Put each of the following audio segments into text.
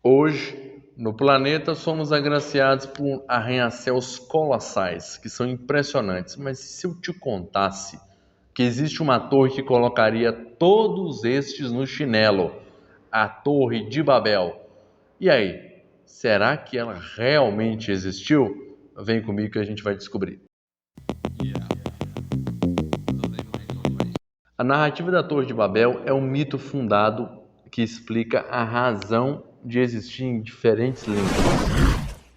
Hoje, no planeta, somos agraciados por arranha-céus colossais, que são impressionantes. Mas se eu te contasse que existe uma torre que colocaria todos estes no chinelo, a Torre de Babel? E aí, será que ela realmente existiu? Vem comigo que a gente vai descobrir. A narrativa da Torre de Babel é um mito fundado que explica a razão de existir em diferentes línguas.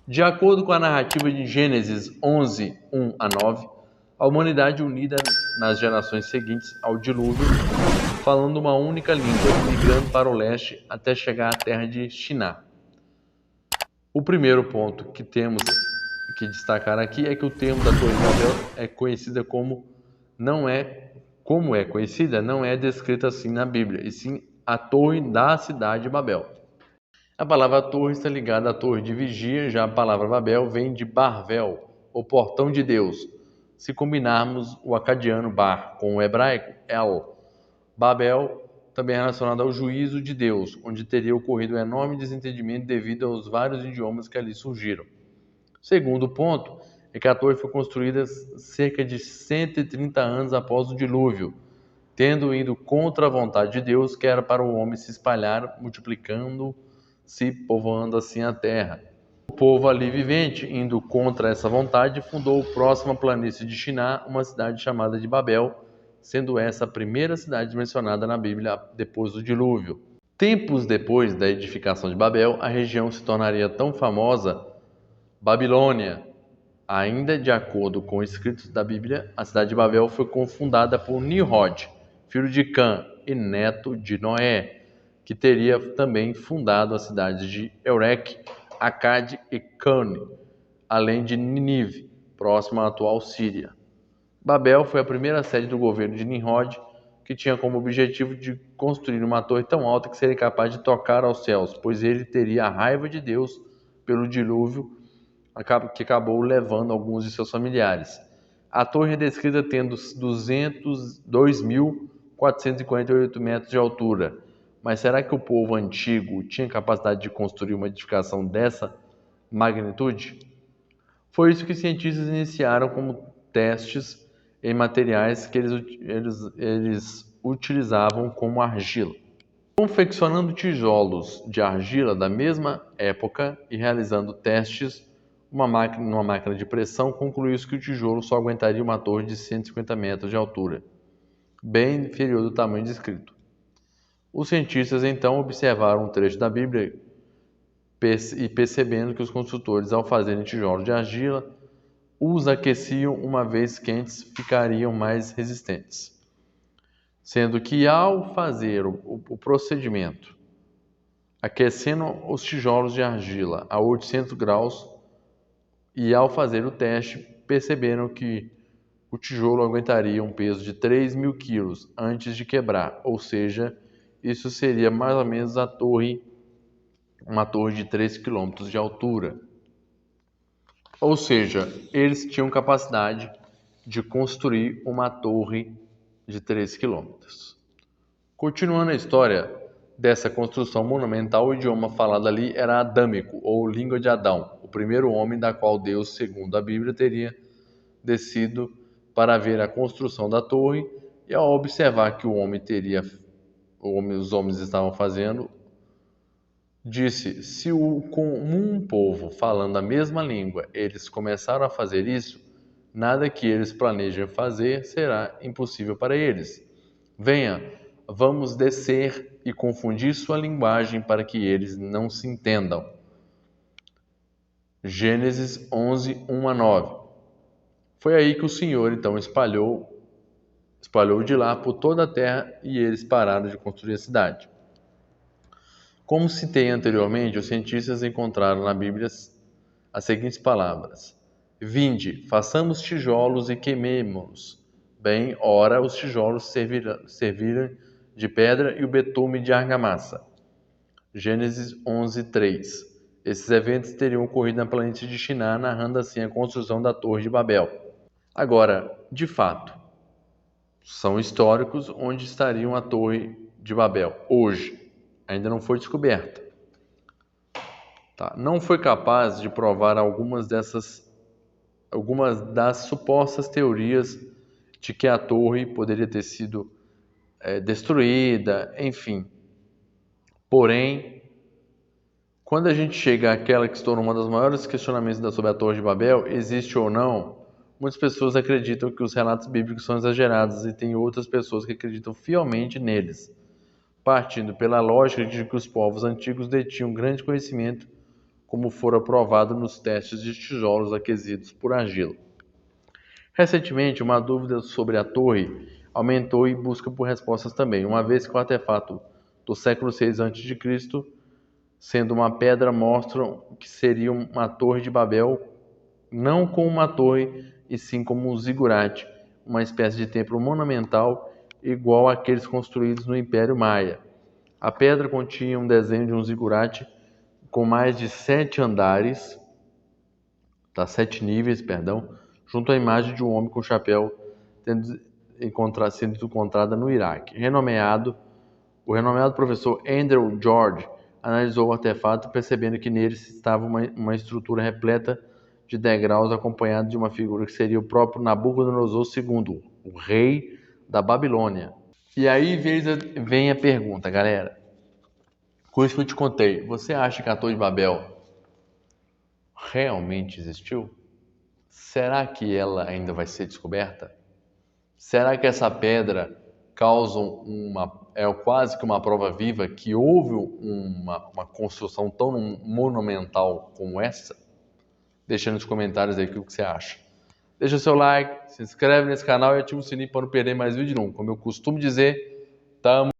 De acordo com a narrativa de Gênesis 11, 1 a 9, a humanidade unida nas gerações seguintes ao dilúvio, falando uma única língua, migrando para o leste até chegar à terra de Shinar. O primeiro ponto que temos que destacar aqui é que o termo da Torre de Babel é conhecida não é conhecida, não é descrita assim na Bíblia, e sim a Torre da cidade de Babel. A palavra torre está ligada à torre de vigia, já a palavra Babel vem de Barvel, o portão de Deus. Se combinarmos o acadiano Bar com o hebraico El, Babel também é relacionado ao juízo de Deus, onde teria ocorrido um enorme desentendimento devido aos vários idiomas que ali surgiram. Segundo ponto é que a torre foi construída cerca de 130 anos após o dilúvio, tendo ido contra a vontade de Deus, que era para o homem se espalhar, multiplicando-se, povoando assim a terra. O povo ali vivente, indo contra essa vontade, fundou próxima à planície de Shinar, uma cidade chamada de Babel, sendo essa a primeira cidade mencionada na Bíblia depois do dilúvio. Tempos depois da edificação de Babel, a região se tornaria tão famosa, Babilônia. Ainda de acordo com os escritos da Bíblia, a cidade de Babel foi fundada por Nimrod, filho de Cã e neto de Noé, que teria também fundado as cidades de Eurek, Acade e Cane, além de Nínive, próxima à atual Síria. Babel foi a primeira sede do governo de Nimrod, que tinha como objetivo de construir uma torre tão alta que seria capaz de tocar aos céus, pois ele teria a raiva de Deus pelo dilúvio que acabou levando alguns de seus familiares. A torre é descrita tendo 2.448 metros de altura. Mas será que o povo antigo tinha capacidade de construir uma edificação dessa magnitude? Foi isso que cientistas iniciaram como testes em materiais que eles utilizavam como argila. Confeccionando tijolos de argila da mesma época e realizando testes, numa máquina de pressão concluiu-se que o tijolo só aguentaria uma torre de 150 metros de altura, bem inferior do tamanho descrito. Os cientistas então observaram um trecho da Bíblia e percebendo que os construtores, ao fazerem tijolos de argila, os aqueciam, uma vez quentes, ficariam mais resistentes. Sendo que ao fazer o procedimento, aquecendo os tijolos de argila a 800 graus, e ao fazer o teste, perceberam que o tijolo aguentaria um peso de 3.000 quilos antes de quebrar, ou seja, isso seria mais ou menos uma torre de 3 quilômetros de altura. Ou seja, eles tinham capacidade de construir uma torre de 3 quilômetros. Continuando a história dessa construção monumental, o idioma falado ali era adâmico, ou língua de Adão, o primeiro homem da qual Deus, segundo a Bíblia, teria descido para ver a construção da torre, e ao observar que os homens estavam fazendo, disse: se o comum povo, falando a mesma língua, eles começaram a fazer isso, nada que eles planejem fazer será impossível para eles. Venha, vamos descer e confundir sua linguagem para que eles não se entendam. Gênesis 11, 1 a 9. Foi aí que o Senhor então espalhou de lá por toda a terra e eles pararam de construir a cidade. Como citei anteriormente, os cientistas encontraram na Bíblia as seguintes palavras: vinde, façamos tijolos e queimemo-los. Bem, ora, os tijolos serviram de pedra e o betume de argamassa. Gênesis 11, 3. Esses eventos teriam ocorrido na planície de Shinar, narrando assim a construção da Torre de Babel. Agora, de fato, são históricos onde estaria a Torre de Babel hoje. Ainda não foi descoberta. Tá? Não foi capaz de provar algumas das supostas teorias de que a torre poderia ter sido destruída, enfim. Porém, quando a gente chega àquela que se tornou uma dos maiores questionamentos sobre a Torre de Babel, existe ou não, muitas pessoas acreditam que os relatos bíblicos são exagerados e tem outras pessoas que acreditam fielmente neles, partindo pela lógica de que os povos antigos detinham grande conhecimento, como fora provado nos testes de tijolos aquecidos por argila. Recentemente, uma dúvida sobre a torre aumentou e busca por respostas também, uma vez que o artefato do século VI a.C., sendo uma pedra, mostram que seria uma torre de Babel, não como uma torre, e sim como um zigurate, uma espécie de templo monumental igual àqueles construídos no Império Maia. A pedra continha um desenho de um zigurate com mais de 7 andares, 7 níveis, junto à imagem de um homem com chapéu sendo encontrada no Iraque. O renomeado professor Andrew George analisou o artefato, percebendo que nele estava uma estrutura repleta de degraus, acompanhada de uma figura que seria o próprio Nabucodonosor II, o rei da Babilônia. E aí vem a pergunta, galera. Com isso que eu te contei, você acha que a Torre de Babel realmente existiu? Será que ela ainda vai ser descoberta? Será que essa pedra causa quase que uma prova viva que houve uma construção tão monumental como essa? Deixa nos comentários aí o que você acha. Deixa o seu like, se inscreve nesse canal e ativa o sininho para não perder mais vídeo nenhum. Como eu costumo dizer, tamo